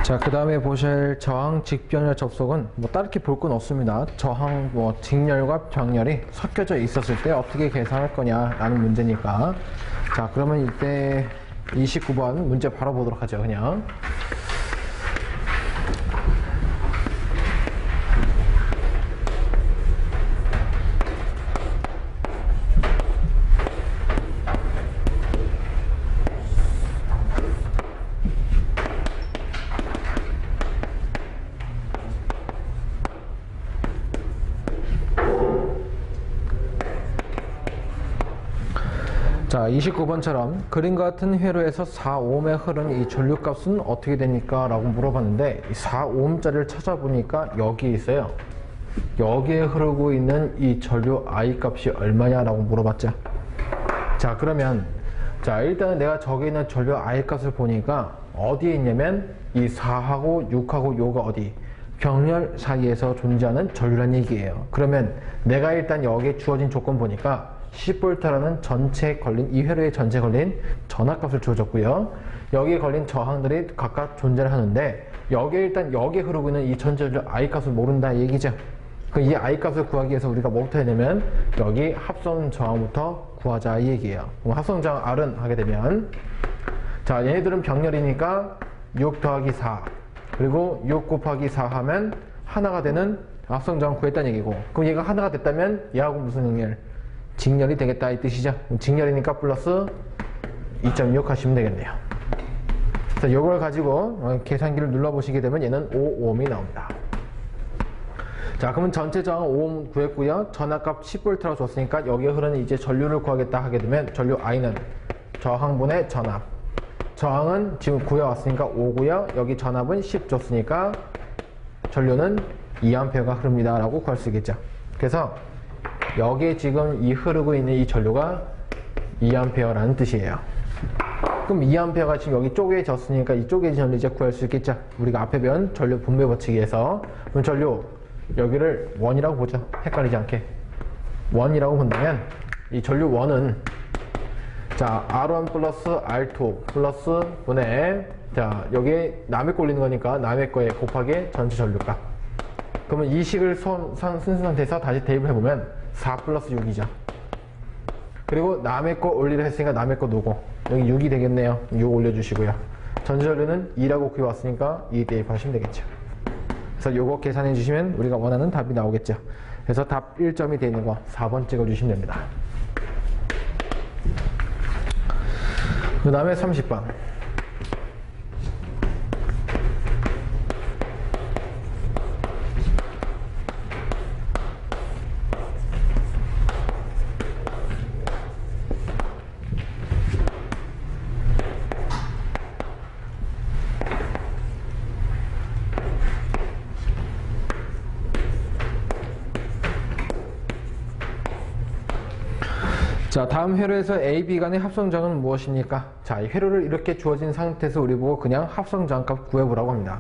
자, 그 다음에 보실 저항 직병렬 접속은 뭐 따르게 볼 건 없습니다. 저항 직렬과 병렬이 섞여져 있었을 때 어떻게 계산할 거냐라는 문제니까. 자, 그러면 이때 29번 문제 바로 보도록 하죠. 그냥 자, 29번처럼 그림과 같은 회로에서 4ohm에 흐르는 이 전류값은 어떻게 됩니까? 라고 물어봤는데 4ohm짜리를 찾아보니까 여기에 있어요. 여기에 흐르고 있는 이 전류 I 값이 얼마냐? 라고 물어봤죠. 자, 그러면 자, 일단은 내가 저기 있는 전류 I 값을 보니까 어디에 있냐면 이 4하고 6하고 요가 어디? 병렬 사이에서 존재하는 전류란 얘기예요. 그러면 내가 일단 여기에 주어진 조건 보니까 10V라는 전체에 걸린 이 회로의 전체에 걸린 전압값을 주어졌고요. 여기에 걸린 저항들이 각각 존재를 하는데 여기에 일단 여기에 흐르고 있는 이 전체 전류 I 값을 모른다 얘기죠. 그럼 이 I 값을 구하기 위해서 우리가 뭐부터 해야 되면 여기 합성 저항부터 구하자 이 얘기예요. 그럼 합성 저항 R은 하게 되면 자, 얘네들은 병렬이니까 6 더하기 4 그리고 6 곱하기 4 하면 하나가 되는 합성 저항 구했다는 얘기고, 그럼 얘가 하나가 됐다면 얘하고 무슨 행렬? 직렬이 되겠다 이 뜻이죠. 직렬이니까 플러스 2.6 하시면 되겠네요. 그래서 이걸 가지고 계산기를 눌러보시게 되면 얘는 5ohm이 나옵니다. 자, 그러면 전체 저항 5ohm 구했고요. 전압값 10V라고 줬으니까 여기에 흐르는 이제 전류를 구하겠다 하게 되면 전류 I는 저항분의 전압. 저항은 지금 구해왔으니까 5고요. 여기 전압은 10 줬으니까 전류는 2A가 흐릅니다. 라고 구할 수 있겠죠. 그래서 여기에 지금 이 흐르고 있는 이 전류가 2A라는 뜻이에요. 그럼 2A가 지금 여기 쪼개졌으니까 이 쪼개진 전류 이제 구할 수 있겠죠. 우리가 앞에 배운 전류 분배 법칙에서 그럼 전류 여기를 원이라고 보죠. 헷갈리지 않게 원이라고 본다면 이 전류 원은 자, R1 플러스 R2 플러스 분의 자, 여기에 남의 거 올리는 거니까 남의 거에 곱하기 전체 전류값. 그러면 이 식을 순수 상태에서 다시 대입을 해보면 4 플러스 6이죠. 그리고 남의 거 올리려 했으니까 남의 거 놓고 여기 6이 되겠네요. 6 올려주시고요. 전체 전류는 2라고 구해왔으니까 2 대입하시면 되겠죠. 그래서 요거 계산해 주시면 우리가 원하는 답이 나오겠죠. 그래서 답 1점이 되어 있는 거 4번 찍어주시면 됩니다. 그 다음에 30번. 자, 다음 회로에서 A, B 간의 합성저항은 무엇입니까? 자, 이 회로를 이렇게 주어진 상태에서 우리 보고 그냥 합성저항값 구해보라고 합니다.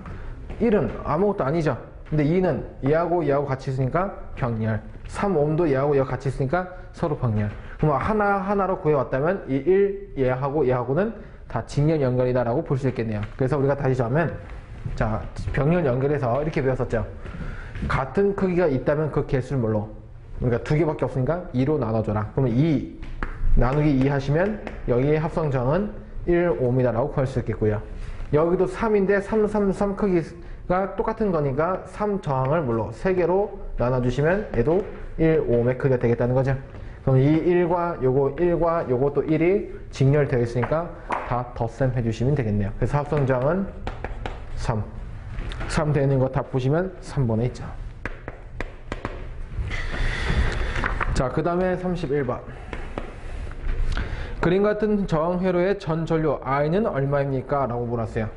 1은 아무것도 아니죠. 근데 2는 얘하고 얘하고 같이 있으니까 병렬. 3ohm도 얘하고 얘하고 같이 있으니까 서로 병렬. 그럼 하나하나로 구해왔다면 이 1, 얘하고 얘하고는 다 직렬 연결이다 라고 볼 수 있겠네요. 그래서 우리가 다시 정하면 자, 병렬 연결해서 이렇게 배웠었죠. 같은 크기가 있다면 그 개수를 뭘로? 우리가 두 개밖에 없으니까 2로 나눠줘라. 그러면 2 나누기 2 하시면 여기에 합성저항은 1ohm이다 라고 구할 수 있겠고요. 여기도 3인데 3 크기가 똑같은 거니까 3 저항을 물로 3개로 나눠주시면 얘도 1ohm의 크기가 되겠다는 거죠. 그럼 이 1과 요거 또 1이 직렬되어 있으니까 다 덧셈 해주시면 되겠네요. 그래서 합성저항은 3 되는 거 답 보시면 3번에 있죠. 자, 그 다음에 31번. 그림 같은 저항 회로의 전 전류 I는 얼마입니까? 라고 물었어요.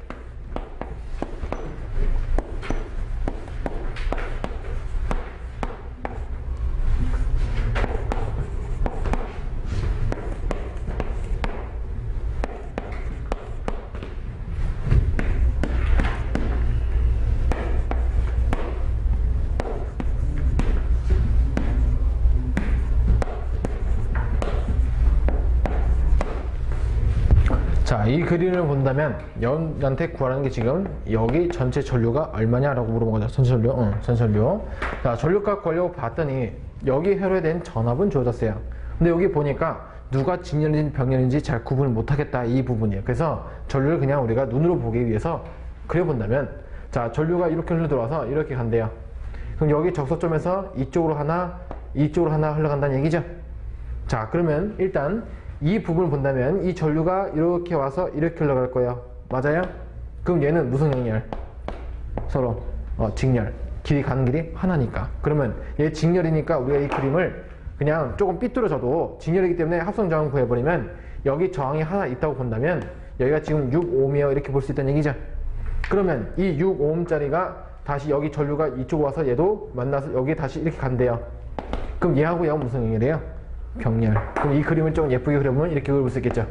자, 자, 이 그림을 본다면 여러분한테 구하라는 게 지금 여기 전체 전류가 얼마냐라고 물어본 거죠. 전체 전류. 전체 전류. 자, 전류값 구하려고 봤더니 여기 회로에 대한 전압은 주어졌어요. 근데 여기 보니까 누가 직렬인지 병렬인지 잘 구분을 못하겠다, 이 부분이에요. 그래서 전류를 그냥 우리가 눈으로 보기 위해서 그려본다면, 자, 전류가 이렇게 흘러들어와서 이렇게 간대요. 그럼 여기 적소점에서 이쪽으로 하나, 이쪽으로 하나 흘러간다는 얘기죠. 자, 그러면 일단 이 부분을 본다면 이 전류가 이렇게 와서 이렇게 흘러갈 거예요. 맞아요? 그럼 얘는 무슨 연결? 서로 직렬. 길이 가는 길이 하나니까. 그러면 얘 직렬이니까 우리가 이 그림을 그냥 조금 삐뚤어져도 직렬이기 때문에 합성 저항 구해버리면 여기 저항이 하나 있다고 본다면 여기가 지금 6ohm이에요. 이렇게 볼 수 있다는 얘기죠. 그러면 이 6ohm짜리가 다시 여기 전류가 이쪽 와서 얘도 만나서 여기 다시 이렇게 간대요. 그럼 얘하고 얘하고 무슨 연결이에요? 병렬. 그럼 이 그림을 좀 예쁘게 그려보면 이렇게 그릴 수 있겠죠.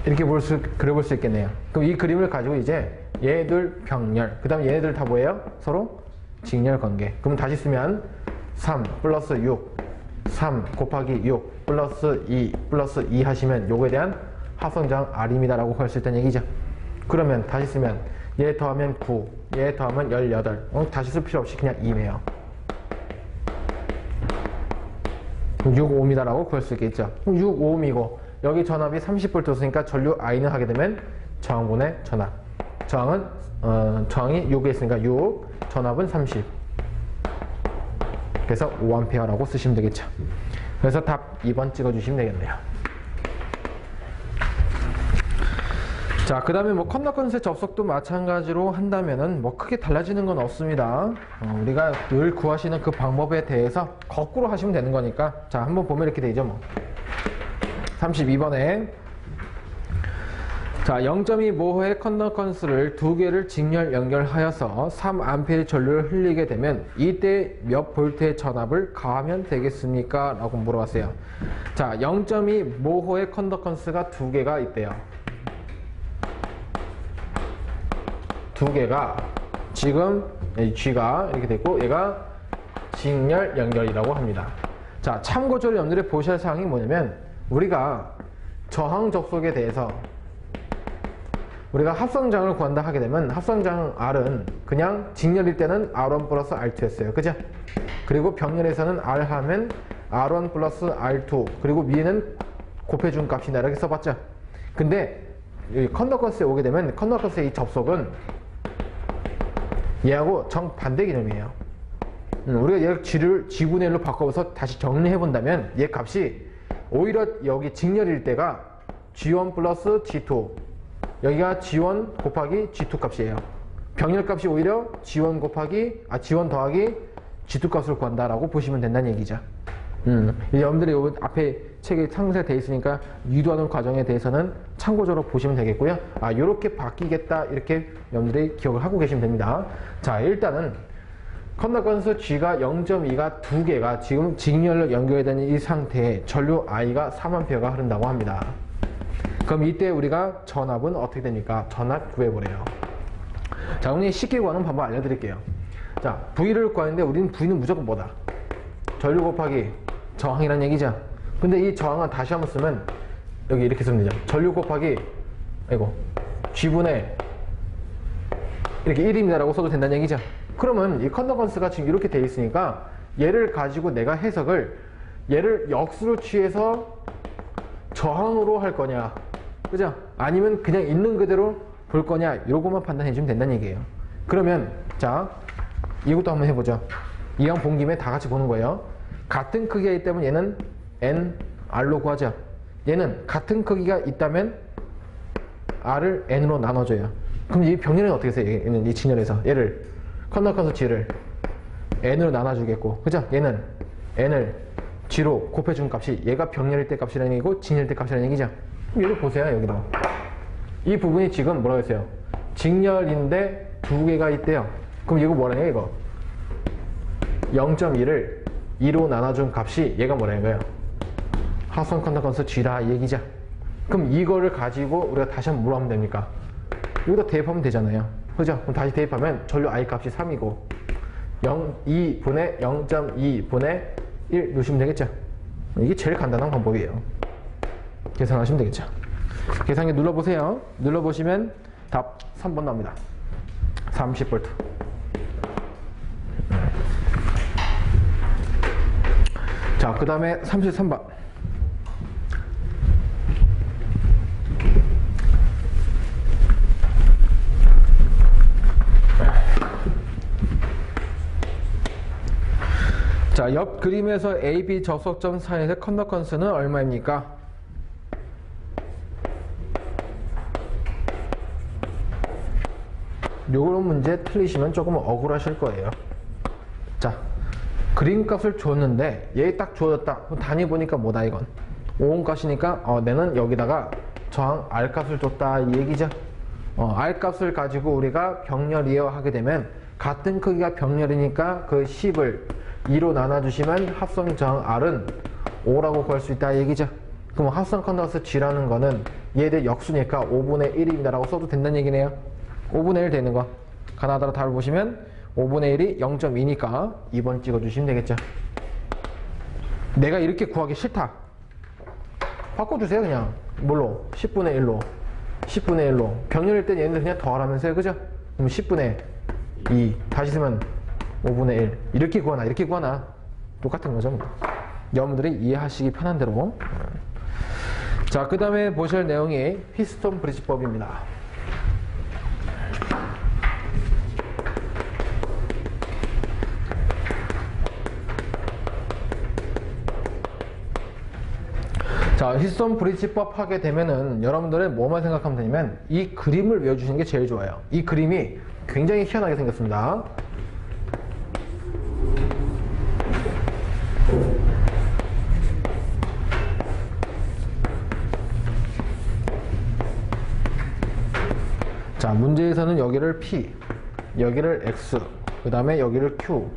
이렇게 그려볼 수 있겠네요. 그럼 이 그림을 가지고 이제 얘들 병렬, 그 다음 얘네들 다 뭐예요? 서로 직렬 관계. 그럼 다시 쓰면 3 플러스 6, 3 곱하기 6 플러스 2 플러스 2 하시면 요거에 대한 합성저항 R입니다 라고 할 수 있다는 얘기죠. 그러면 다시 쓰면 얘 더하면 9, 얘 더하면 18. 다시 쓸 필요 없이 그냥 2네요. 6ohm이다 라고 구할 수 있겠죠. 그럼 6ohm이고 여기 전압이 30V였으니까 전류 I는 하게 되면 저항분의 전압. 저항은 저항이 6에 있으니까 6, 전압은 30. 그래서 5A라고 쓰시면 되겠죠. 그래서 답 2번 찍어주시면 되겠네요. 자, 그 다음에 뭐 컨덕턴스의 접속도 마찬가지로 한다면은 뭐 크게 달라지는 건 없습니다. 우리가 늘 구하시는 그 방법에 대해서 거꾸로 하시면 되는 거니까. 자, 한번 보면 이렇게 되죠 뭐. 32번에 자, 0.2모호의 컨덕턴스를 두 개를 직렬 연결하여서 3A의 전류를 흘리게 되면 이때 몇 볼트의 전압을 가하면 되겠습니까? 라고 물어봤어요. 자, 0.2모호의 컨덕턴스가 두 개가 있대요. 두 개가 지금 G가 이렇게 됐고 얘가 직렬 연결이라고 합니다. 자, 참고적으로 여러분들이 보셔야 할 사항이 뭐냐면 우리가 저항 접속에 대해서 우리가 합성저항을 구한다 하게 되면 합성저항 R은 그냥 직렬일 때는 R1 플러스 R2였어요. 그죠? 그리고 병렬에서는 R 하면 R1 플러스 R2 그리고 위에는 곱해준 값이다 이렇게 써봤죠. 근데 이 컨덕턴스에 오게 되면 컨덕턴스의 이 접속은 얘하고 정반대 개념이에요. 우리가 얘 G를 G분의 1로 바꿔서 다시 정리해 본다면 얘 값이 오히려 여기 직렬일 때가 G1 플러스 G2 여기가 G1 곱하기 G2 값이에요. 병렬 값이 오히려 G1 더하기 G2 값을 구한다라고 보시면 된다는 얘기죠. 여러분들이 요 앞에 책에 상세되어 있으니까 유도하는 과정에 대해서는 참고적으로 보시면 되겠고요. 아, 요렇게 바뀌겠다 이렇게 여러분들이 기억을 하고 계시면 됩니다. 자, 일단은 컨덕턴스 G가 0.2가 두 개가 지금 직렬로 연결되는 이 상태에 전류 I가 3A가 흐른다고 합니다. 그럼 이때 우리가 전압은 어떻게 됩니까? 전압 구해보래요. 자, 오늘 쉽게 구하는 방법 알려드릴게요. 자, V를 구하는데 우리는 V는 무조건 뭐다? 전류 곱하기 저항이란 얘기죠. 근데 이 저항은 다시 한번 쓰면 여기 이렇게 쓰면 되죠. 전류 곱하기 G분의 이렇게 1입니다 라고 써도 된다는 얘기죠. 그러면 이 컨덕턴스가 지금 이렇게 되어 있으니까 얘를 가지고 내가 해석을 얘를 역수를 취해서 저항으로 할 거냐, 그죠? 아니면 그냥 있는 그대로 볼 거냐, 요것만 판단해 주면 된다는 얘기예요. 그러면 자, 이것도 한번 해보죠. 이왕 본 김에 다 같이 보는 거예요. 같은 크기가 있다면 얘는 N, R로 구하죠. 얘는 같은 크기가 있다면 R을 N으로 나눠줘요. 그럼 이 병렬은 어떻게 써요? 얘는 이 직렬에서 얘를 컨덕턴스 G를 N으로 나눠주겠고, 그죠? 얘는 N을 G로 곱해준 값이 얘가 병렬일 때 값이라는 얘기고 직렬일 때 값이라는 얘기죠. 그럼 얘를 보세요. 여기도 이 부분이 지금 뭐라고 했어요? 직렬인데 두 개가 있대요. 그럼 이거 뭐라는 거예요? 이거 0.2를 2로 나눠준 값이 얘가 뭐라는 거예요? 합성 컨덕턴스 G라 이 얘기죠. 그럼 이거를 가지고 우리가 다시 한번 뭐 하면 됩니까? 여기다 대입하면 되잖아요. 그죠? 그럼 다시 대입하면 전류 I 값이 3이고 2분의 0.2분의 1 놓으시면 되겠죠? 이게 제일 간단한 방법이에요. 계산하시면 되겠죠? 계산기 눌러보세요. 눌러보시면 답 3번 나옵니다. 30V. 자, 그 다음에 33번. 자, 옆 그림에서 AB 접속점 사이에서 컨덕턴스는 얼마입니까? 요런 문제 틀리시면 조금 억울하실 거예요. 자, 그림 값을 줬는데 얘 딱 주어졌다. 단위 보니까 뭐다 이건? 5옴 값이니까 내는 여기다가 저항 R 값을 줬다 이 얘기죠. R 값을 가지고 우리가 병렬 이어하게 되면 같은 크기가 병렬이니까 그 10을 2로 나눠주시면 합성 저항 R은 5라고 구할 수 있다 이 얘기죠. 그럼 합성 컨덕턴스 G라는 거는 얘들 역수니까 5분의 1입니다 라고 써도 된다는 얘기네요. 5분의 1 되는 거 가나다라 답을 보시면 5분의 1이 0.2니까 2번 찍어주시면 되겠죠. 내가 이렇게 구하기 싫다. 바꿔주세요 그냥. 뭘로? 10분의 1로 10분의 1로 병렬일 땐 얘네들 그냥 더하라면서요. 그죠? 그럼 10분의 2 다시 쓰면 5분의 1 이렇게 구하나 이렇게 구하나 똑같은 거죠. 여러분들이 이해하시기 편한 대로. 자, 그 다음에 보실 내용이 휘스톤 브리지법입니다. 자, 휘스톤 브리지법 하게 되면은 여러분들은 뭐만 생각하면 되냐면 이 그림을 외워주시는 게 제일 좋아요. 이 그림이 굉장히 희한하게 생겼습니다. 자, 문제에서는 여기를 P, 여기를 X, 그 다음에 여기를 Q,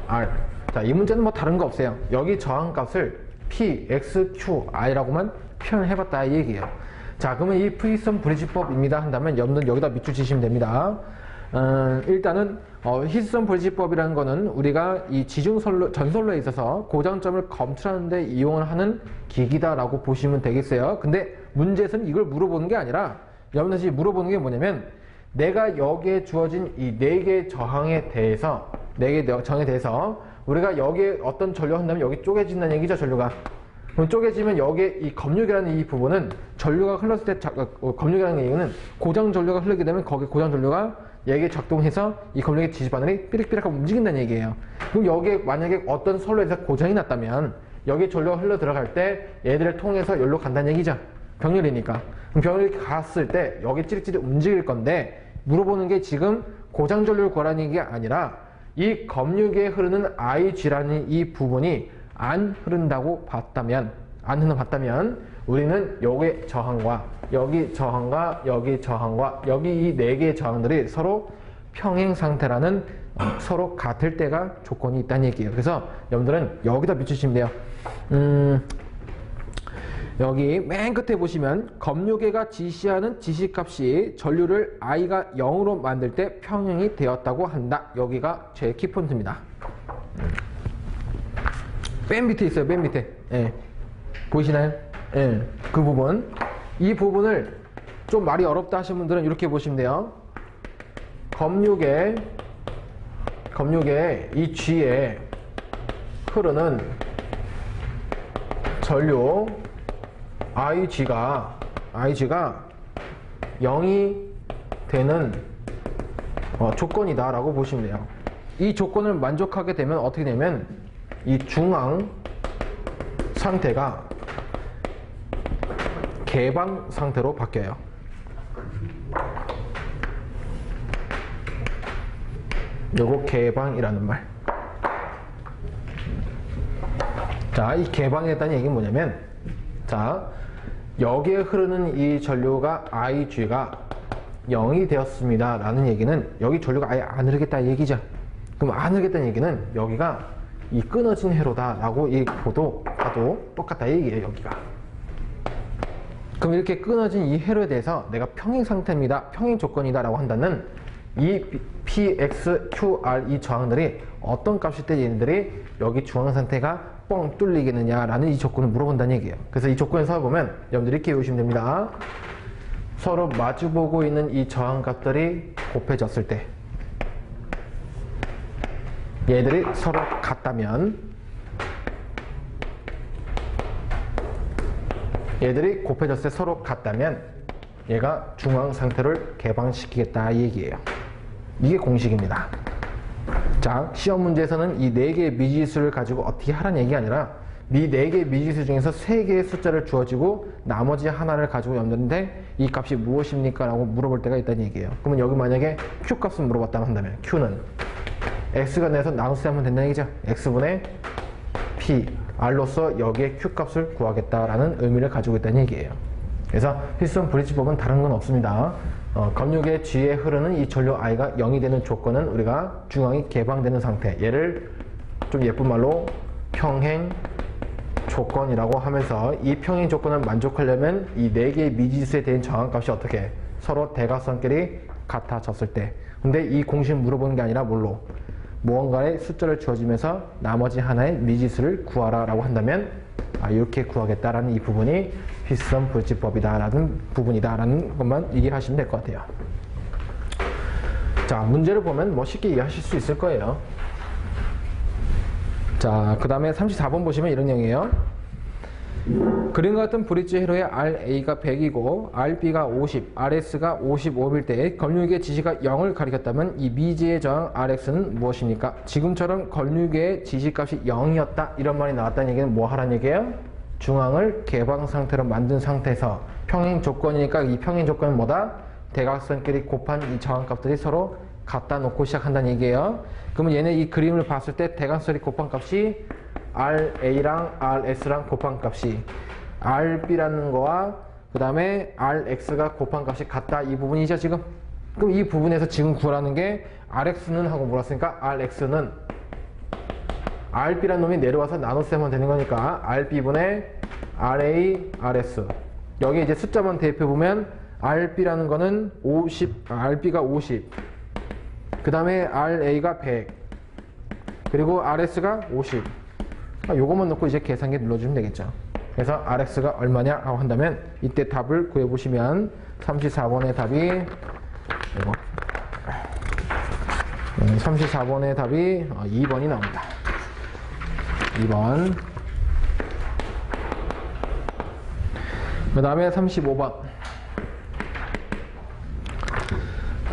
R. 자, 이 문제는 뭐 다른 거 없어요. 여기 저항값을 P, X, Q, I라고만 표현해봤다 이 얘기예요. 자, 그러면 이 휘스톤 브리지법입니다 한다면 여러분들 여기다 밑줄 치시면 됩니다. 일단은 휘스톤 브리지법이라는 거는 우리가 이 전선로에 있어서 고장점을 검출하는 데 이용을 하는 기기다라고 보시면 되겠어요. 근데 문제에서는 이걸 물어보는 게 아니라 여러분들이 물어보는 게 뭐냐면 내가 여기에 주어진 이 4개의 저항에 대해서 우리가 여기에 어떤 전류가 한다면 여기 쪼개진다는 얘기죠. 전류가 그럼 쪼개지면 여기에 이 검육이라는 이 부분은 전류가 흘렀을 때 검육이라는 얘기는 고장 전류가 흐르게 되면 거기 고장 전류가 여기에 작동해서 이 검육의 지지바늘이 삐릭삐릭하고 움직인다는 얘기예요. 그럼 여기에 만약에 어떤 선로에서 고장이 났다면 여기 전류가 흘러 들어갈 때 얘들을 통해서 여기로 간다는 얘기죠. 병렬이니까. 그럼 병렬이 갔을 때 여기 찌릿찌릿 움직일 건데 물어보는 게 지금 고장 전류를 구하라는 게 아니라 이 검육에 흐르는 IG라는 이 부분이 안 흐른다고 봤다면 우리는 여기 저항과 여기 저항과 여기 저항과 여기 이 4개의 저항들이 서로 평행 상태라는 서로 같을 때가 조건이 있다는 얘기예요. 그래서 여러분들은 여기다 밑주시면 돼요. 여기 맨 끝에 보시면 검육계가 지시하는 지시값이 전류를 I가 0으로 만들 때 평행이 되었다고 한다. 여기가 제 키포인트입니다. 맨 밑에 있어요. 맨 밑에. 예. 보이시나요? 예. 그 부분. 이 부분을 좀 말이 어렵다 하시는 분들은 이렇게 보시면 돼요. 검육의 이 G에 흐르는 전류 IG가 0이 되는 조건이다 라고 보시면 돼요. 이 조건을 만족하게 되면 어떻게 되면 이 중앙 상태가 개방 상태로 바뀌어요. 요거 개방이라는 말. 자, 이 개방에 했다는 얘기는 뭐냐면, 자, 여기에 흐르는 이 전류가 IG가 0이 되었습니다 라는 얘기는 여기 전류가 아예 안 흐르겠다는 얘기죠. 그럼 안 흐르겠다는 얘기는 여기가 이 끊어진 회로다 라고 봐도 똑같다 이 얘기예요. 여기가 그럼 이렇게 끊어진 이 회로에 대해서 내가 평행 상태입니다, 평행 조건이다 라고 한다는 이 P, X, Q, R 이 저항들이 어떤 값일 때 얘네들이 여기 중앙 상태가 뻥 뚫리겠느냐 라는 이 조건을 물어본다는 얘기예요. 그래서 이 조건에서 보면 여러분들이 이렇게 외우시면 됩니다. 서로 마주보고 있는 이 저항 값들이 곱해졌을 때 얘들이 서로 같다면 얘들이 곱해졌을 때 서로 같다면 얘가 중앙 상태를 개방시키겠다 이 얘기예요. 이게 공식입니다. 자, 시험 문제에서는 이 4개의 미지수를 가지고 어떻게 하라는 얘기가 아니라 이 4개의 미지수 중에서 3개의 숫자를 주어지고 나머지 하나를 가지고 였는데 이 값이 무엇입니까? 라고 물어볼 때가 있다는 얘기예요. 그러면 여기 만약에 Q 값을 물어봤다고 한다면 Q는 X가 내서 나누기 하면 된다는 얘기죠. X분의 P, R로서 여기에 Q 값을 구하겠다라는 의미를 가지고 있다는 얘기예요. 그래서 휘스턴 브리지법은 다른 건 없습니다. 검육의 G에 흐르는 이 전류 I가 0이 되는 조건은 우리가 중앙이 개방되는 상태, 얘를 좀 예쁜 말로 평행 조건이라고 하면서 이 평행 조건을 만족하려면 이 4개의 미지수에 대한 저항값이 어떻게 서로 대각선끼리 같아졌을 때, 근데 이 공식 물어보는 게 아니라 뭘로 무언가의 숫자를 주어지면서 나머지 하나의 미지수를 구하라 라고 한다면 이렇게 구하겠다라는 이 부분이 휘스턴 브리지법이다 라는 부분이다 라는 것만 이해하시면 될 것 같아요. 자, 문제를 보면 뭐 쉽게 이해하실 수 있을 거예요. 자, 그 다음에 34번 보시면 이런 내용이에요. 그림과 같은 브릿지 회로의 RA가 100이고 RB가 50, RS가 55일 때 걸류기의 지시가 0을 가리켰다면 이 미지의 저항 RX는 무엇입니까? 지금처럼 걸류기의 지시값이 0이었다 이런 말이 나왔다는 얘기는 뭐 하라는 얘기예요? 중앙을 개방 상태로 만든 상태에서 평행 조건이니까 이 평행 조건은 뭐다? 대각선끼리 곱한 이 저항값들이 서로 갖다 놓고 시작한다는 얘기예요. 그러면 얘네 이 그림을 봤을 때 대각선이 곱한 값이 RA랑 RS랑 곱한 값이 RB라는 거와 그 다음에 RX가 곱한 값이 같다 이 부분이죠 지금. 그럼 이 부분에서 지금 구하라는 게 RX는 하고 물었으니까 RX는 RB라는 놈이 내려와서 나눠쓰면 되는 거니까 RB분의 RA, RS 여기 이제 숫자만 대입해 보면 RB라는 거는 50, RB가 50 그 다음에 RA가 100 그리고 RS가 50 요것만 넣고 이제 계산기 눌러주면 되겠죠. 그래서 RX가 얼마냐 하고 한다면 이때 답을 구해보시면 34번의 답이 이거 34번의 답이 2번이 나옵니다. 2번. 그 다음에 35번.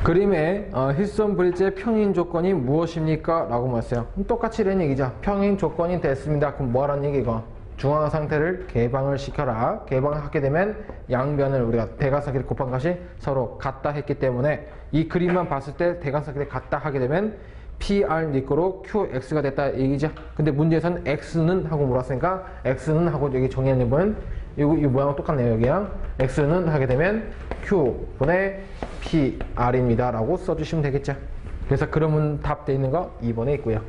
그림의 휘스턴 브릿지의 평행 조건이 무엇입니까? 라고 물었어요. 똑같이 이런 얘기죠. 평행 조건이 됐습니다. 그럼 뭐 하라는 얘기가? 중앙 상태를 개방을 시켜라. 개방을 하게 되면 양변을 우리가 대각선끼리 곱한 것이 서로 같다 했기 때문에 이 그림만 봤을 때 대각선끼리 같다 하게 되면 PR 니꺼로 QX가 됐다 얘기죠. 근데 문제에서는 X는 하고 물었으니까 X는 하고 여기 정의해내보면 이 모양은 똑같네요. 여기랑 X는 하게 되면 Q분의 PR입니다 라고 써주시면 되겠죠. 그래서 그러면 답 돼 있는 거 2번에 있고요.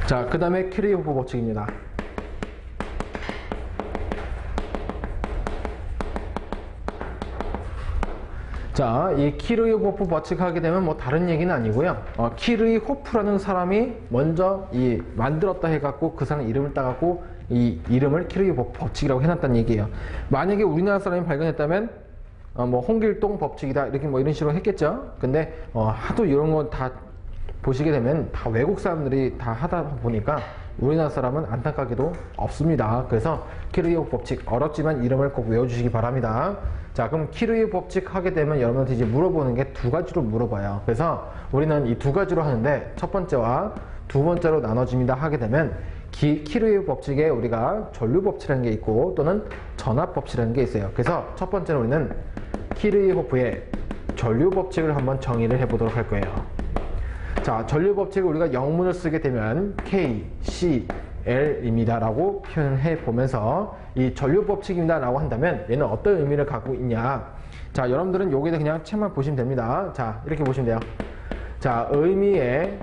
자, 그 다음에 키르호프 법칙입니다. 자, 이 키르호프 법칙 하게 되면 뭐 다른 얘기는 아니고요. 키르호프라는 사람이 먼저 이 만들었다 해갖고 그 사람 이름을 따갖고 이 이름을 키르호프 법칙이라고 해놨다는 얘기예요. 만약에 우리나라 사람이 발견했다면 뭐 홍길동 법칙이다 이렇게 뭐 이런 식으로 했겠죠. 근데 하도 이런 거 다 보시게 되면 다 외국 사람들이 다 하다 보니까 우리나라 사람은 안타깝게도 없습니다. 그래서 키르호프 법칙 어렵지만 이름을 꼭 외워주시기 바랍니다. 자, 그럼 키르호프 법칙 하게 되면 여러분한테 이제 물어보는 게 두 가지로 물어봐요. 그래서 우리는 이 두 가지로 하는데 첫 번째와 두 번째로 나눠집니다 하게 되면 키르호프 법칙에 우리가 전류 법칙이라는 게 있고 또는 전압 법칙이라는 게 있어요. 그래서 첫 번째로 우리는 키르호프의 전류 법칙을 한번 정의를 해보도록 할 거예요. 자, 전류 법칙을 우리가 영문을 쓰게 되면 K, C, L입니다 라고 표현해 보면서 이 전류 법칙입니다 라고 한다면 얘는 어떤 의미를 갖고 있냐. 자, 여러분들은 여기다 그냥 책만 보시면 됩니다. 자, 이렇게 보시면 돼요. 자, 의미의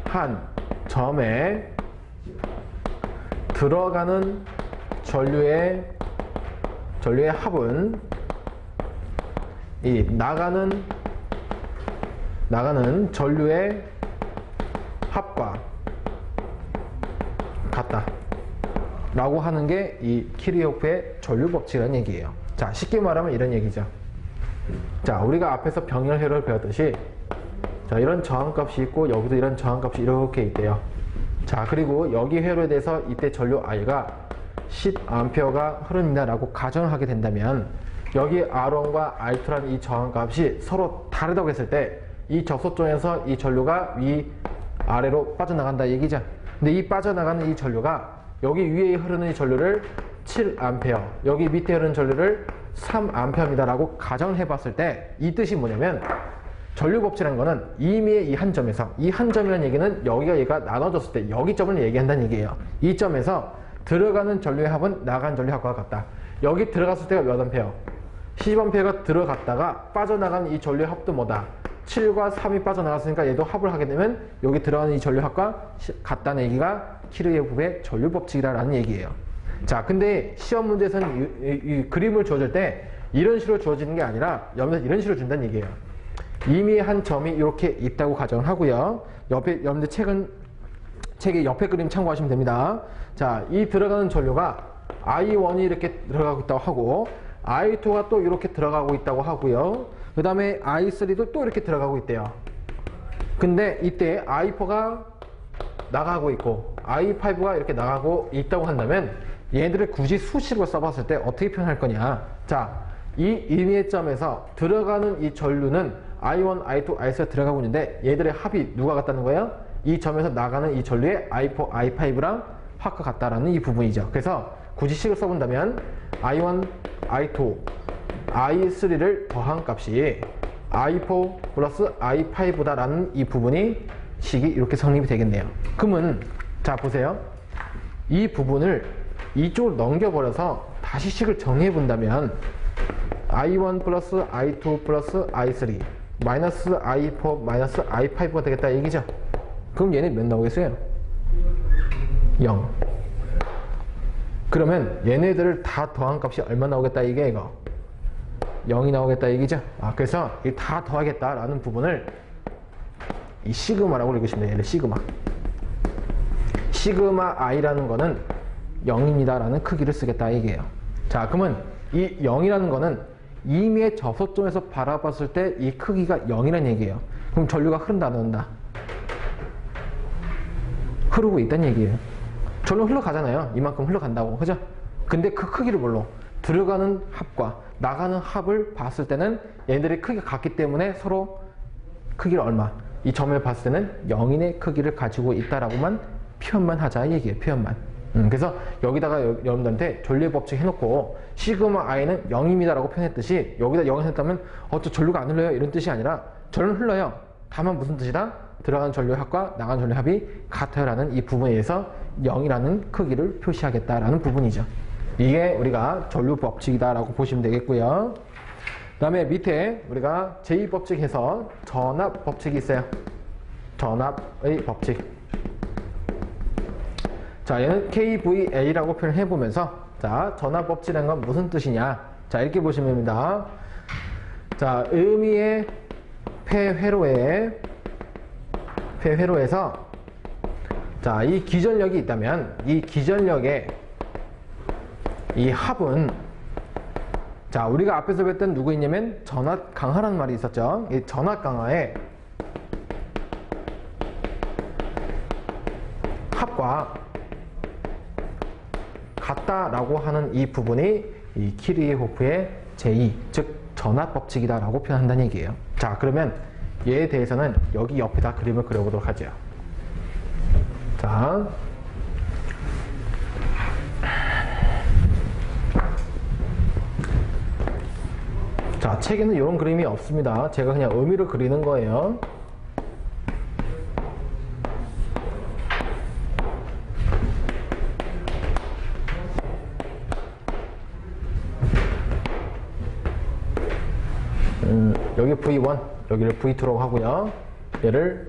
한 점에 들어가는 전류의 합은 이 나가는 전류의 합과 같다 라고 하는 게 이 키르호프의 전류 법칙이라는 얘기예요. 자, 쉽게 말하면 이런 얘기죠. 자, 우리가 앞에서 병렬회로를 배웠듯이 자, 이런 저항값이 있고 여기도 이런 저항값이 이렇게 있대요. 자, 그리고 여기 회로에 대해서 이때 전류 I가 10A가 흐릅니다 라고 가정을 하게 된다면 여기 R1과 R2라는 이 저항값이 서로 다르다고 했을 때 이 접속점에서 이 전류가 아래로 빠져나간다 얘기죠. 근데 이 빠져나가는 이 전류가 여기 위에 흐르는 이 전류를 7A, 여기 밑에 흐르는 전류를 3A입니다 라고 가정을 해봤을 때 이 뜻이 뭐냐면 전류 법칙이라는 거는 이미의 이 한 점에서, 이 한 점이라는 얘기는 여기가 얘가 나눠졌을 때 여기 점을 얘기한다는 얘기예요. 이 점에서 들어가는 전류의 합은 나가는 전류의 합과 같다. 여기 들어갔을 때가 몇 암페어? 10A가 들어갔다가 빠져나가는 이 전류의 합도 뭐다? 7과 3이 빠져나갔으니까 얘도 합을 하게 되면 여기 들어가는 이 전류 합과 같다는 얘기가 키르호프의 전류 법칙이라는 얘기예요. 자, 근데 시험 문제에서는 이 그림을 주어질 때 이런 식으로 주어지는 게 아니라 여러분들 이런 식으로 준다는 얘기예요. 이미 한 점이 이렇게 있다고 가정을 하고요. 옆에 여러분들 책의 옆에 그림 참고하시면 됩니다. 자, 이 들어가는 전류가 I1이 이렇게 들어가고 있다고 하고 I2가 또 이렇게 들어가고 있다고 하고요. 그 다음에 I3도 또 이렇게 들어가고 있대요. 근데 이때 I4가 나가고 있고 I5가 이렇게 나가고 있다고 한다면 얘들을 굳이 수식으로 써봤을 때 어떻게 표현할 거냐. 자, 이 임의의 점에서 들어가는 이 전류는 I1, I2, I3가 들어가고 있는데 얘들의 합이 누가 같다는 거예요? 이 점에서 나가는 이 전류의 I4, I5랑 합과 같다라는 이 부분이죠. 그래서 굳이 식을 써본다면 I1, I2, I3를 더한 값이 I4 플러스 I5다 라는 이 부분이 식이 이렇게 성립이 되겠네요. 그러면 자 보세요. 이 부분을 이쪽으로 넘겨버려서 다시 식을 정리해 본다면 I1 플러스 I2 플러스 I3 마이너스 I4 마이너스 I5가 되겠다 얘기죠. 그럼 얘네 몇 나오겠어요? 0. 그러면 얘네들을 다 더한 값이 얼마 나오겠다 이게 이거 0이 나오겠다 얘기죠. 그래서 이 다 더하겠다라는 부분을 이 시그마라고 읽으시면 돼요. 얘를 시그마. 시그마 i라는 거는 0입니다 라는 크기를 쓰겠다 얘기예요. 자, 그러면 이 0이라는 거는 임의의 접속점에서 바라봤을 때 이 크기가 0이라는 얘기예요. 그럼 전류가 흐른다 안 흐른다? 흐르고 있다는 얘기예요. 전류 흘러가잖아요. 이만큼 흘러간다고. 그죠? 근데 그 크기를 뭘로? 들어가는 합과 나가는 합을 봤을 때는 얘네들의 크기가 같기 때문에 서로 크기를 얼마? 이 점을 봤을 때는 0인의 크기를 가지고 있다라고만 표현만 하자 얘기예요. 표현만. 그래서 여기다가 여러분들한테 전류의 법칙 해놓고 시그마 i는 0입니다 라고 표현했듯이 여기다 0을 했다면 저 전류가 안 흘러요 이런 뜻이 아니라 전류는 흘러요. 다만 무슨 뜻이다? 들어가는 전류의 합과 나가는 전류의 합이 같아요 라는 이 부분에 의해서 0이라는 크기를 표시하겠다라는 부분이죠. 이게 우리가 전류 법칙이다 라고 보시면 되겠고요. 그 다음에 밑에 우리가 제2법칙 해서 전압 법칙이 있어요. 전압의 법칙. 자, 얘는 KVA라고 표현해 보면서 자, 전압 법칙이라는 건 무슨 뜻이냐? 자, 이렇게 보시면 됩니다. 자, 의미의 폐회로에서 자, 이 기전력이 있다면 이 기전력의 이 합은 자, 우리가 앞에서 뵀던 누구 있냐면 전압 강하라는 말이 있었죠. 이 전압 강하의 합과 같다라고 하는 이 부분이 이 키르호프의 제2, 즉 전압 법칙이다 라고 표현한다는 얘기예요. 자, 그러면 얘에 대해서는 여기 옆에다 그림을 그려보도록 하죠. 자, 책에는 이런 그림이 없습니다. 제가 그냥 의미를 그리는 거예요. 여기 V1, 여기를 V2라고 하고요. 얘를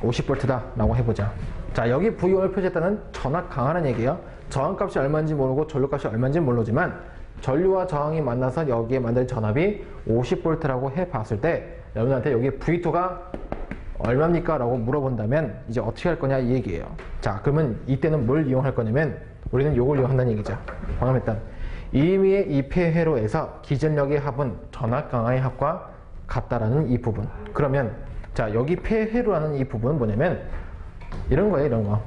50V다 라고 해보자. 자, 여기 V1을 표시했다는 전압 강하는 얘기예요. 저항값이 얼마인지 모르고 전류값이 얼마인지 모르지만 전류와 저항이 만나서 여기에 만든 전압이 50V라고 해봤을 때 여러분한테 여기 V2가 얼마입니까? 라고 물어본다면 이제 어떻게 할 거냐 이 얘기예요. 자, 그러면 이때는 뭘 이용할 거냐면 우리는 요걸 이용한다는 얘기죠. 방금 했던 이미의 이 폐회로에서 기전력의 합은 전압 강화의 합과 같다라는 이 부분. 그러면 자, 여기 폐회로라는 이 부분은 뭐냐면 이런 거예요. 이런 거.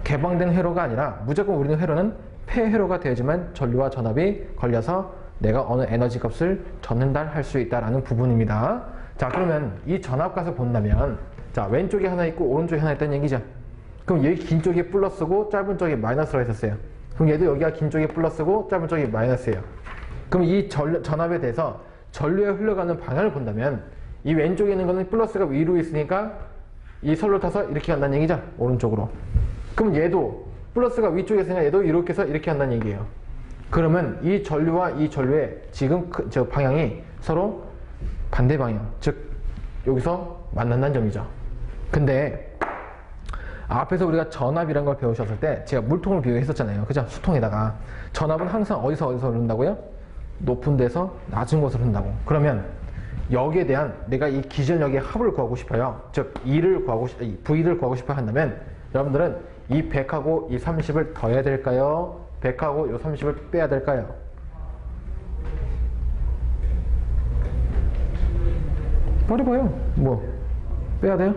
개방된 회로가 아니라 무조건 우리는 회로는 폐회로가 되어야지만 전류와 전압이 걸려서 내가 어느 에너지 값을 전달할 수 있다라는 부분입니다. 자, 그러면 이 전압값을 본다면 자, 왼쪽에 하나 있고 오른쪽에 하나 있다는 얘기죠. 그럼 여기 긴 쪽이 플러스고 짧은 쪽이 마이너스라고 했었어요. 그럼 얘도 여기가 긴 쪽이 플러스고 짧은 쪽이 마이너스예요. 그럼 이 전압에 대해서 전류에 흘러가는 방향을 본다면 이 왼쪽에 있는 거는 플러스가 위로 있으니까 이 선로 타서 이렇게 간다는 얘기죠. 오른쪽으로. 그럼 얘도 플러스가 위쪽에 있으니까 얘도 이렇게 해서 이렇게 한다는 얘기예요. 그러면 이 전류와 이 전류의 지금 저 방향이 서로 반대 방향, 즉 여기서 만난다는 점이죠. 근데 앞에서 우리가 전압이라는 걸 배우셨을 때 제가 물통을 비유했었잖아요. 그죠? 수통에다가 전압은 항상 어디서 흐른다고요? 높은 데서 낮은 곳으로 흐른다고. 그러면 여기에 대한 내가 이 기전력의 합을 구하고 싶어요. 즉 V를 구하고 싶어 한다면 여러분들은 이 100하고 이 30을 더해야 될까요? 100하고 이 30을 빼야 될까요? 말해봐요. 뭐 빼야 돼요?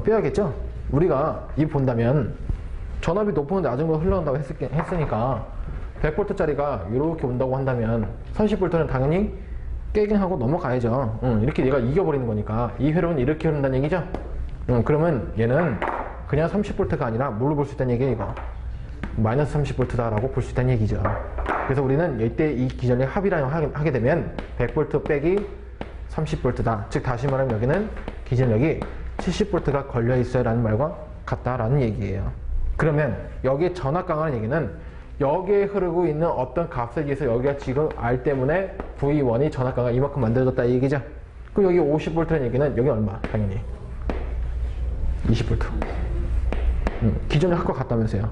빼야겠죠? 우리가 이 본다면 전압이 높은 낮은 거 흘러간다고 했으니까 100V짜리가 이렇게 온다고 한다면 30V는 당연히 깨긴 하고 넘어가야죠. 이렇게 얘가 이겨버리는 거니까 이 회로는 이렇게 흐른다는 얘기죠. 그러면 얘는 그냥 30V가 아니라 뭘로 볼 수 있다는 얘기예요. 이거 마이너스 30V다 라고 볼 수 있다는 얘기죠. 그래서 우리는 이때 이 기전의 합이라고 하게 되면 100V 빼기 30V다. 즉 다시 말하면 여기는 기전력이 70V가 걸려 있어요 라는 말과 같다라는 얘기예요. 그러면 여기에 전압 강화하는 얘기는 여기에 흐르고 있는 어떤 값에 비해서 여기가 지금 R 때문에 V1이 전압 강화 이만큼 만들어졌다 이 얘기죠. 그럼 여기 50V라는 얘기는 여기 얼마? 당연히 20V. 기존의 합과 같다면서요.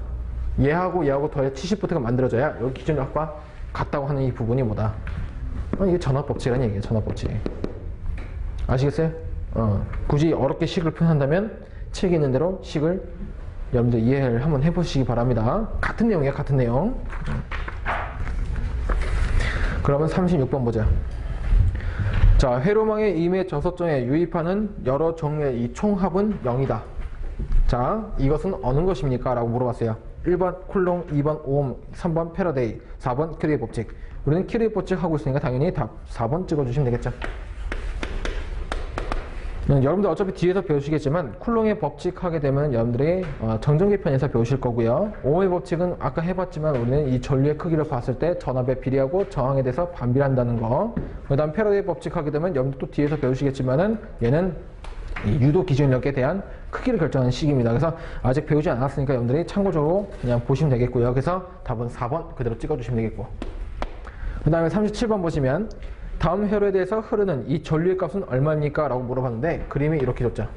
얘하고 더해 70V가 만들어져야 여기 기존의 합과 같다고 하는 이 부분이 뭐다? 이게 전압법칙이라는 얘기예요. 전압법칙. 아시겠어요? 굳이 어렵게 식을 표현한다면 책에 있는 대로 식을 여러분들 이해를 한번 해보시기 바랍니다. 같은 내용이에요. 같은 내용. 그러면 36번 보자. 자, 회로망의 임의 저속정에 유입하는 여러 종류의 이 총합은 0이다. 자, 이것은 어느 것입니까? 라고 물어봤어요. 1번 쿨롱, 2번 오hm, 3번 패러데이, 4번 큐리의 법칙. 우리는 큐리의 법칙 하고 있으니까 당연히 답 4번 찍어주시면 되겠죠. 여러분들 어차피 뒤에서 배우시겠지만 쿨롱의 법칙 하게 되면 여러분들이 정전개편에서 배우실 거고요. 오음의 법칙은 아까 해봤지만 우리는 이 전류의 크기를 봤을 때 전압에 비례하고 저항에 대해서 반비례한다는 거. 그 다음 패러데이 법칙 하게 되면 여러분들 또 뒤에서 배우시겠지만은 얘는 이 유도 기준력에 대한 크기를 결정하는 식입니다. 그래서 아직 배우지 않았으니까 여러분들이 참고적으로 그냥 보시면 되겠고요. 그래서 답은 4번 그대로 찍어주시면 되겠고. 그 다음에 37번 보시면 다음 회로에 대해서 흐르는 이 전류의 값은 얼마입니까? 라고 물어봤는데 그림이 이렇게 줬죠.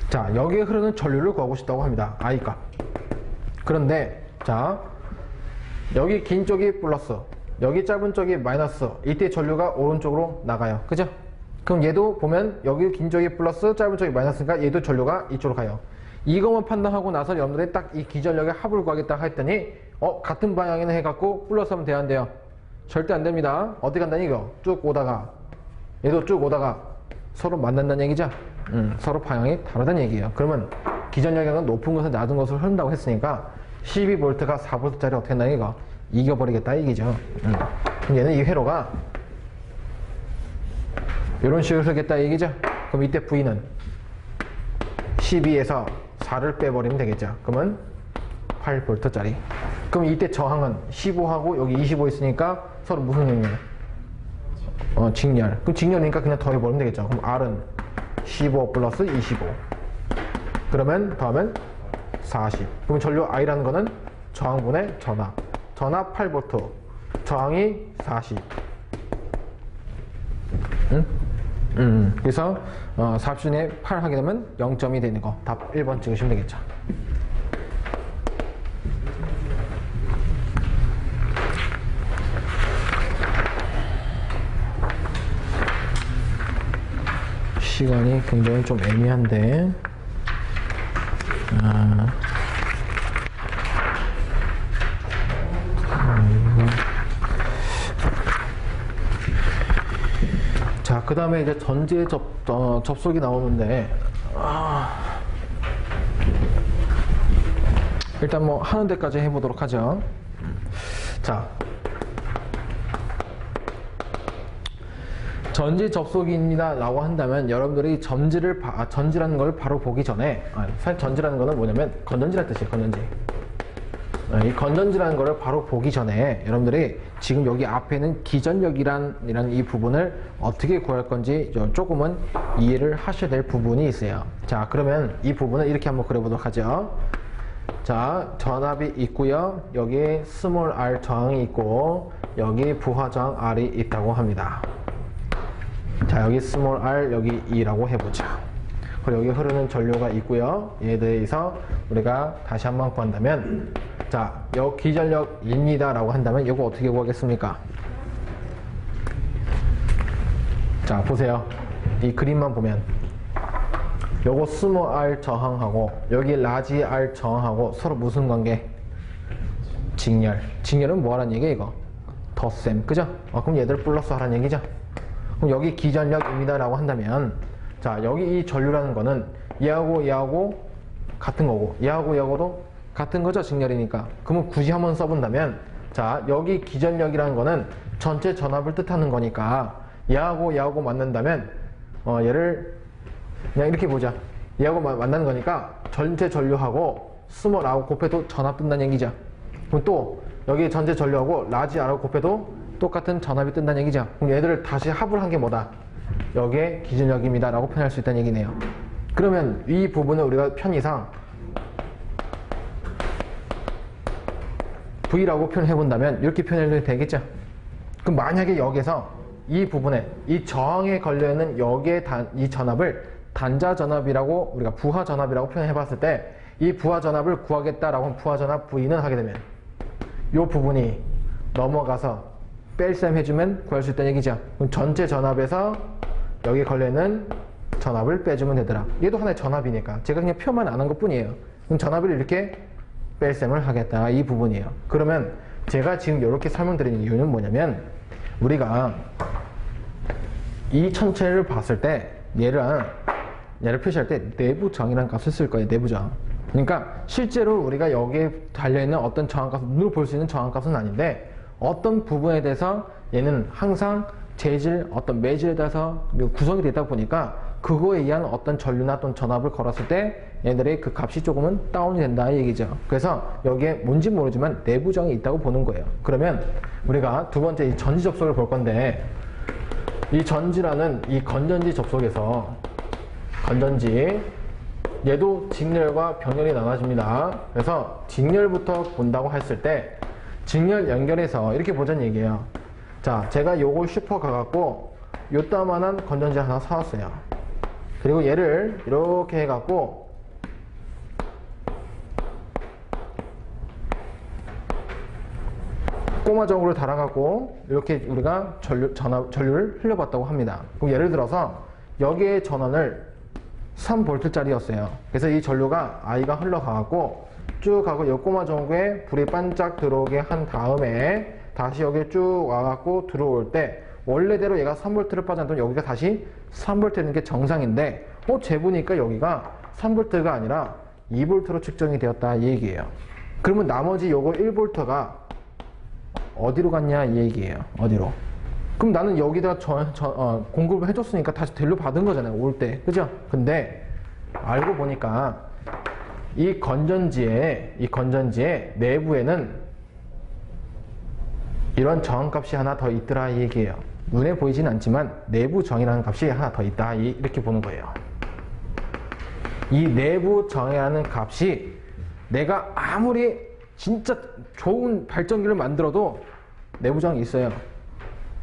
자, 여기에 흐르는 전류를 구하고 싶다고 합니다. I 값. 그런데 자, 여기 긴 쪽이 플러스, 여기 짧은 쪽이 마이너스. 이때 전류가 오른쪽으로 나가요. 그죠? 그럼 얘도 보면 여기 긴 쪽이 플러스, 짧은 쪽이 마이너스니까 얘도 전류가 이쪽으로 가요. 이것만 판단하고 나서 여러분들이 딱 이 기전력의 합을 구하겠다 했더니 같은 방향에는 해갖고 플러스 하면 돼야 안 돼요? 절대 안 됩니다. 어떻게 간다니 이거? 쭉 오다가 얘도 쭉 오다가 서로 만난다는 얘기죠? 서로 방향이 다르다는 얘기예요. 그러면 기전력은 높은 것을 낮은 것을 흐른다고 했으니까 12V가 4V짜리 어떻게 한다니 이거? 이겨버리겠다 이 얘기죠. 그럼 얘는 이 회로가 이런 식으로 흐르겠다 이 얘기죠. 그럼 이때 V는 12에서 4를 빼버리면 되겠죠. 그러면 8V짜리. 그럼 이때 저항은 15하고 여기 25 있으니까 서로 무슨 역이에요? 직렬. 그럼 직렬이니까 그냥 더해버리면 되겠죠. 그럼 R은 15 플러스 25. 그러면 더하면 40. 그럼 전류 I라는 거는 저항분의 전압. 전압 8V, 저항이 40. 그래서 40분의 8 하게 되면 0점이 되는 거. 답 1번 찍으시면 되겠죠. 시간이 굉장히 좀 애매한데 자, 그 다음에 이제 전지의 접속이 나오는데 일단 뭐 하는 데까지 해보도록 하죠. 자, 전지 접속입니다 라고 한다면 여러분들이 전지라는 걸 바로 보기 전에 사실 전지라는 거는 뭐냐면 건전지라는 뜻이에요. 건전지. 이 건전지라는 거를 바로 보기 전에 여러분들이 지금 여기 앞에 있는 기전력이란 이 부분을 어떻게 구할 건지 조금은 이해를 하셔야 될 부분이 있어요. 자, 그러면 이 부분을 이렇게 한번 그려보도록 하죠. 자, 전압이 있고요. 여기 스몰 r 저항이 있고 여기 부하 저항 r이 있다고 합니다. 자, 여기 스몰 r 여기 e라고 해보자. 그리고 여기 흐르는 전류가 있고요. 얘에 대해서 우리가 다시 한번 구한다면 자, 요 기전력입니다 라고 한다면 이거 어떻게 구하겠습니까? 자, 보세요. 이 그림만 보면 요거 스몰 r 저항하고 여기 라지 r 저항하고 서로 무슨 관계? 직렬. 직렬은 뭐 하라는 얘기야 이거? 덧셈. 그죠? 그럼 얘들 플러스 하라는 얘기죠? 그럼 여기 기전력입니다 라고 한다면 자, 여기 이 전류라는 거는 얘하고 얘하고 같은 거고 얘하고 얘하고도 같은 거죠. 직렬이니까. 그러면 굳이 한번 써본다면 자, 여기 기전력이라는 거는 전체 전압을 뜻하는 거니까 얘하고 얘하고 만난다면 얘를 그냥 이렇게 보자. 얘하고 만나는 거니까 전체 전류하고 스몰 r하고 곱해도 전압 뜬다는 얘기죠. 그럼 또 여기 전체 전류하고 라지 r하고 곱해도 똑같은 전압이 뜬다는 얘기죠. 그럼 얘들을 다시 합을 한 게 뭐다? 여기에 기전력입니다 라고 표현할 수 있다는 얘기네요. 그러면 이 부분을 우리가 편의상 V라고 표현해 본다면 이렇게 표현해도 되겠죠. 그럼 만약에 여기서 이 부분에 이 저항에 걸려있는 여기에 이 전압을 단자 전압이라고 우리가 부하 전압이라고 표현해 봤을 때 이 부하 전압을 구하겠다라고 하면 부하 전압 V는 하게 되면 이 부분이 넘어가서 뺄셈 해주면 구할 수 있다는 얘기죠. 그럼 전체 전압에서 여기 걸려있는 전압을 빼주면 되더라. 얘도 하나의 전압이니까 제가 그냥 표만 안 한 것 뿐이에요. 그럼 전압을 이렇게 뺄셈을 하겠다 이 부분이에요. 그러면 제가 지금 이렇게 설명드리는 이유는 뭐냐면 우리가 이 천체를 봤을 때 얘를 표시할 때 내부 저항이라는 값을 쓸 거예요. 내부 저항. 그러니까 실제로 우리가 여기에 달려있는 어떤 저항값, 눈으로 볼 수 있는 저항값은 아닌데 어떤 부분에 대해서 얘는 항상 재질, 어떤 매질에 대해서 구성이 되다 보니까 그거에 의한 어떤 전류나 또는 전압을 걸었을 때 얘들의 그 값이 조금은 다운이 된다 이 얘기죠. 그래서 여기에 뭔지 모르지만 내부 저항이 있다고 보는 거예요. 그러면 우리가 두 번째 이 전지 접속을 볼 건데 이 전지라는 이 건전지 접속에서 건전지 얘도 직렬과 병렬이 나눠집니다. 그래서 직렬부터 본다고 했을 때 직렬 연결해서 이렇게 보자는 얘기예요. 자, 제가 요걸 슈퍼 가갖고 요따만한 건전지 하나 사왔어요. 그리고 얘를 이렇게 해갖고 꼬마정으로 달아갖고 이렇게 우리가 전류를 흘려봤다고 합니다. 그럼 예를 들어서 여기에 전원을 3V짜리였어요. 그래서 이 전류가 I가 흘러가갖고 쭉 가고 이 꼬마정구에 불이 반짝 들어오게 한 다음에 다시 여기 쭉 와갖고 들어올 때 원래대로 얘가 3V를 빠져나오면 여기가 다시 3V는 게 정상인데 재보니까 여기가 3V가 아니라 2V로 측정이 되었다 이 얘기예요. 그러면 나머지 요거 1V가 어디로 갔냐 이 얘기예요. 어디로? 그럼 나는 여기다 공급을 해줬으니까 다시 델로 받은 거잖아요. 올 때. 그죠? 근데 알고 보니까 이 건전지의 내부에는 이런 저항값이 하나 더 있더라 이 얘기예요. 눈에 보이진 않지만 내부 저항이라는 값이 하나 더 있다 이렇게 보는 거예요. 이 내부 저항이라는 값이 내가 아무리 진짜 좋은 발전기를 만들어도 내부 저항이 있어요.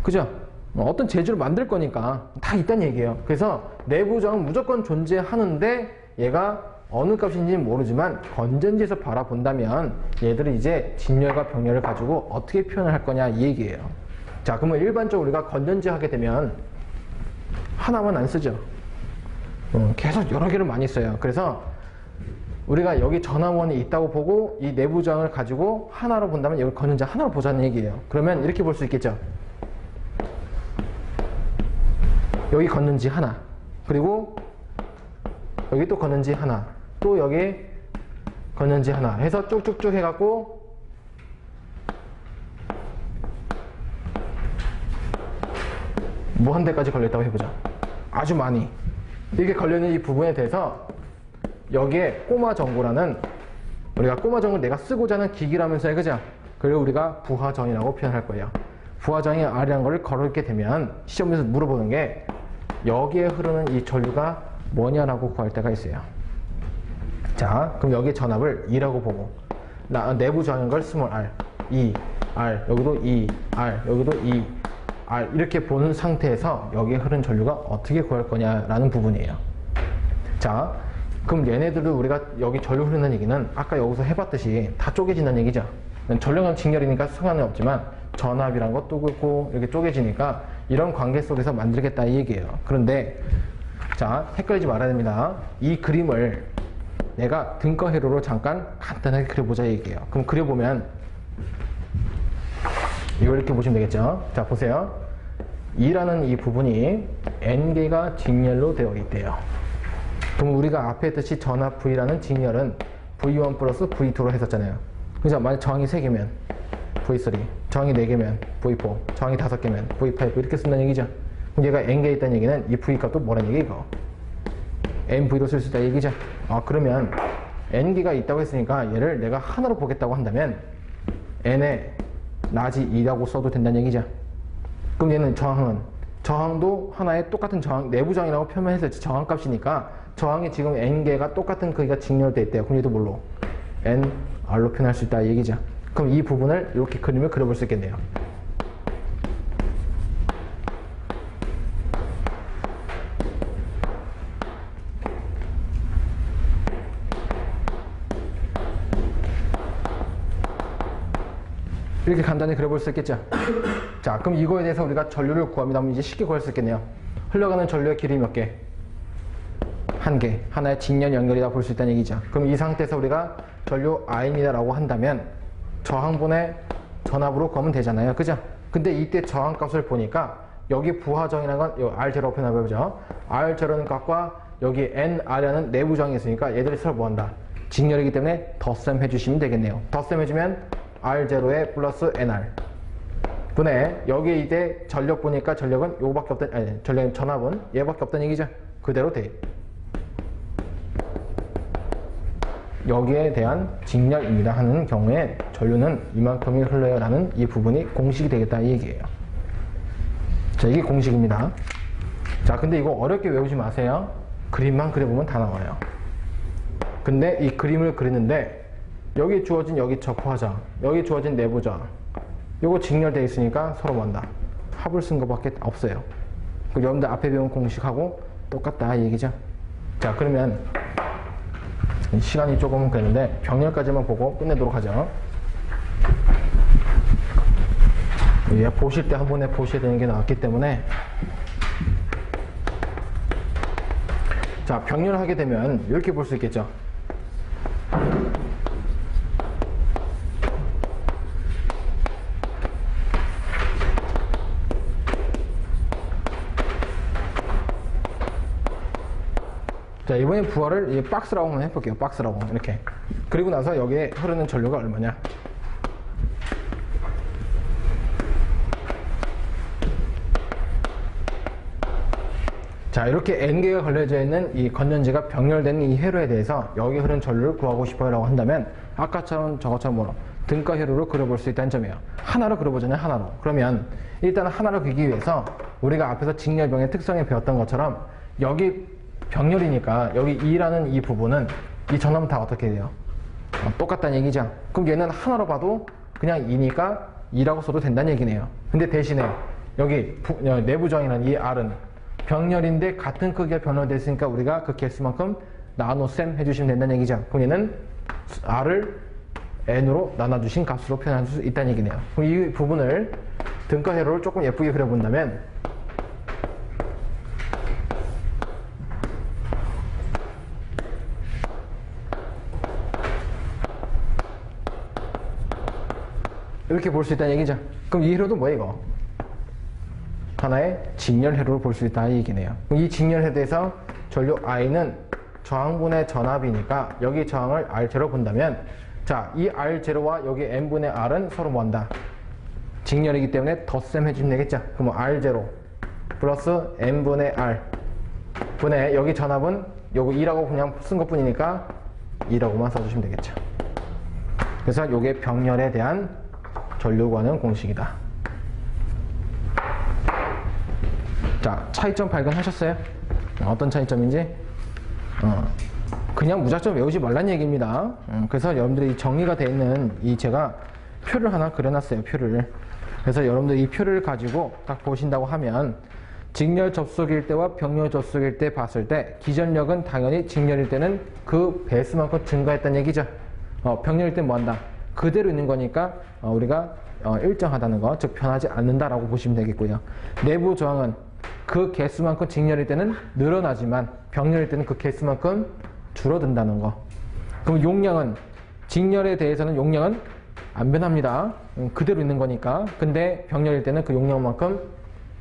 그죠? 어떤 재주를 만들 거니까 다 있다는 얘기예요. 그래서 내부 저항은 무조건 존재하는데 얘가 어느 값인지는 모르지만 건전지에서 바라본다면 얘들은 이제 진열과 병렬을 가지고 어떻게 표현을 할 거냐 이 얘기예요. 자, 그러면 일반적으로 우리가 건전지 하게 되면 하나만 안 쓰죠. 계속 여러 개를 많이 써요. 그래서 우리가 여기 전압원이 있다고 보고 이 내부 저항을 가지고 하나로 본다면 여기 건전지 하나로 보자는 얘기예요. 그러면 이렇게 볼 수 있겠죠. 여기 건전지 하나, 그리고 여기 또 건전지 하나, 또 여기 건전지 하나 해서 쭉쭉쭉 해갖고 무한 대까지 걸려있다고 해보자. 아주 많이 이렇게 걸려있는 이 부분에 대해서 여기에 꼬마 전구라는, 우리가 꼬마 전구를 내가 쓰고자 하는 기기라면서요, 그죠? 그리고 우리가 부하정이라고 표현할 거예요. 부하정이 R이라는 걸 걸게 되면 시험에서 물어보는 게 여기에 흐르는 이 전류가 뭐냐라고 구할 때가 있어요. 자, 그럼 여기에 전압을 2라고 보고 내부 저항인 걸 스몰 r, 2, r, 여기도 2, r, 여기도 2, r 이렇게 보는 상태에서 여기에 흐르는 전류가 어떻게 구할 거냐라는 부분이에요. 자, 그럼 얘네들도 우리가 여기 전류 흐르는 얘기는 아까 여기서 해봤듯이 다 쪼개진다는 얘기죠. 전력은 직렬이니까 상관이 없지만 전압이란 것도 그렇고 이렇게 쪼개지니까 이런 관계 속에서 만들겠다 이 얘기예요. 그런데 자, 헷갈리지 말아야 됩니다. 이 그림을 내가 등가 회로로 잠깐 간단하게 그려보자 얘기예요. 그럼 그려보면 이걸 이렇게 보시면 되겠죠. 자, 보세요. 2라는 이 부분이 N개가 직렬로 되어 있대요. 그럼 우리가 앞에 했듯이 전압 V라는 직렬은 V1 플러스 V2로 했었잖아요. 그죠? 만약 저항이 3개면 V3, 저항이 4개면 V4, 저항이 5개면 V5 이렇게 쓴다는 얘기죠. 그럼 얘가 N개 있다는 얘기는 이 V 값도 뭐라는 얘기 이거? NV로 쓸 수 있다는 얘기죠. 그러면 N개가 있다고 했으니까 얘를 내가 하나로 보겠다고 한다면 N에 나지 2라고 써도 된다는 얘기죠. 그럼 얘는 저항도 하나의 똑같은 저항, 내부 저항이라고 표현했을지 저항값이니까 저항이 지금 N개가 똑같은 크기가 직렬되어 있대요. 그럼 얘도 뭘로? NR로 표현할 수 있다 이 얘기죠. 그럼 이 부분을 이렇게 그림을 그려볼 수 있겠네요. 이렇게 간단히 그려볼 수 있겠죠. 자, 그럼 이거에 대해서 우리가 전류를 구합니다 하면 이제 쉽게 구할 수 있겠네요. 흘러가는 전류의 길이 몇 개? 1개. 하나의 직렬 연결이다 볼 수 있다는 얘기죠. 그럼 이 상태에서 우리가 전류 I입니다 라고 한다면 저항분의 전압으로 구하면 되잖아요. 그죠? 근데 이때 저항값을 보니까 여기 부하정이라는 건 R0라고 표현해보죠. R0라는 값과 여기 NR이라는 내부 저항이 있으니까 얘들이 서로 뭐한다? 직렬이기 때문에 덧셈 해주시면 되겠네요. 덧셈 해주면 R0에 플러스 NR 분의 여기에 이때 전력 보니까 전력은 요거밖에 없던, 아니 전압은 얘밖에 없다는 얘기죠. 그대로 돼. 여기에 대한 직렬입니다 하는 경우에 전류는 이만큼이 흘러요 라는 이 부분이 공식이 되겠다 이 얘기예요. 자, 이게 공식입니다. 자, 근데 이거 어렵게 외우지 마세요. 그림만 그려보면 다 나와요. 근데 이 그림을 그리는데 여기 주어진 여기 적화장, 여기 주어진 내부장, 요거 직렬되어 있으니까 서로 뭔다? 합을 쓴 것밖에 없어요. 여러분들 앞에 배운 공식하고 똑같다 이 얘기죠. 자, 그러면 시간이 조금 되는데 병렬까지만 보고 끝내도록 하죠. 예, 보실 때 한 번에 보셔야 되는 게 나왔기 때문에 자, 병렬을 하게 되면 이렇게 볼 수 있겠죠. 자, 이번에 부하를 박스라고 한번 해볼게요. 박스라고 이렇게. 그리고 나서 여기에 흐르는 전류가 얼마냐? 자, 이렇게 N개가 걸려져 있는 이 건전지가 병렬된 이 회로에 대해서 여기 흐르는 전류를 구하고 싶어요 라고 한다면 아까처럼 저것처럼 뭐로 등가 회로로 그려볼 수 있다는 점이에요. 하나로 그려보잖아요. 하나로. 그러면 일단 하나로 그리기 위해서 우리가 앞에서 직렬병의 특성에 배웠던 것처럼 여기 병렬이니까 여기 E라는 이 부분은 이 전압은 다 어떻게 돼요? 똑같다는 얘기죠. 그럼 얘는 하나로 봐도 그냥 2니까 2라고 써도 된다는 얘기네요. 근데 대신에 여기 내부 저항이라는 이 R은 병렬인데 같은 크기가 변화됐으니까 우리가 그 개수만큼 나눠셈 해주시면 된다는 얘기죠. 그럼 얘는 R을 N으로 나눠주신 값으로 표현할 수 있다는 얘기네요. 그럼 이 부분을 등가 회로를 조금 예쁘게 그려본다면 이렇게 볼 수 있다는 얘기죠. 그럼 이 회로도 뭐야 이거? 하나의 직렬 회로를 볼 수 있다는 얘기네요. 이 직렬 회로에서 전류 I는 저항분의 전압이니까 여기 저항을 R0 본다면 자, 이 R0와 여기 N분의 R은 서로 뭐한다? 직렬이기 때문에 덧셈 해주면 되겠죠. 그럼 R0 플러스 N분의 R 분의 여기 전압은 요거 2라고 그냥 쓴 것 뿐이니까 2라고만 써주시면 되겠죠. 그래서 요게 병렬에 대한 전류 구하는 공식이다. 자, 차이점 발견하셨어요? 어떤 차이점인지? 그냥 무작정 외우지 말란 얘기입니다. 그래서 여러분들이 정리가 되어 있는 이 제가 표를 하나 그려놨어요. 표를. 그래서 여러분들 이 표를 가지고 딱 보신다고 하면 직렬 접속일 때와 병렬 접속일 때 봤을 때 기전력은 당연히 직렬일 때는 그 배수만큼 증가했다는 얘기죠. 병렬일 때 뭐한다? 그대로 있는 거니까 우리가 일정하다는 거, 즉 변하지 않는다라고 보시면 되겠고요. 내부 저항은 그 개수만큼 직렬일 때는 늘어나지만 병렬일 때는 그 개수만큼 줄어든다는 거. 그럼 용량은 직렬에 대해서는 용량은 안 변합니다. 그대로 있는 거니까. 근데 병렬일 때는 그 용량만큼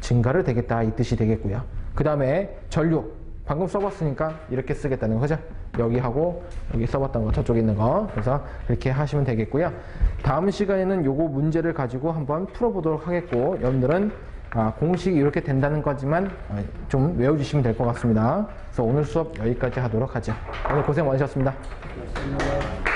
증가를 되겠다 이 뜻이 되겠고요. 그 다음에 전류 방금 써봤으니까 이렇게 쓰겠다는 거죠. 여기 하고 여기 써봤던 거 저쪽에 있는 거. 그래서 그렇게 하시면 되겠고요. 다음 시간에는 요거 문제를 가지고 한번 풀어보도록 하겠고 여러분들은 공식이 이렇게 된다는 거지만 좀 외워주시면 될 것 같습니다. 그래서 오늘 수업 여기까지 하도록 하죠. 오늘 고생 많으셨습니다. 고맙습니다.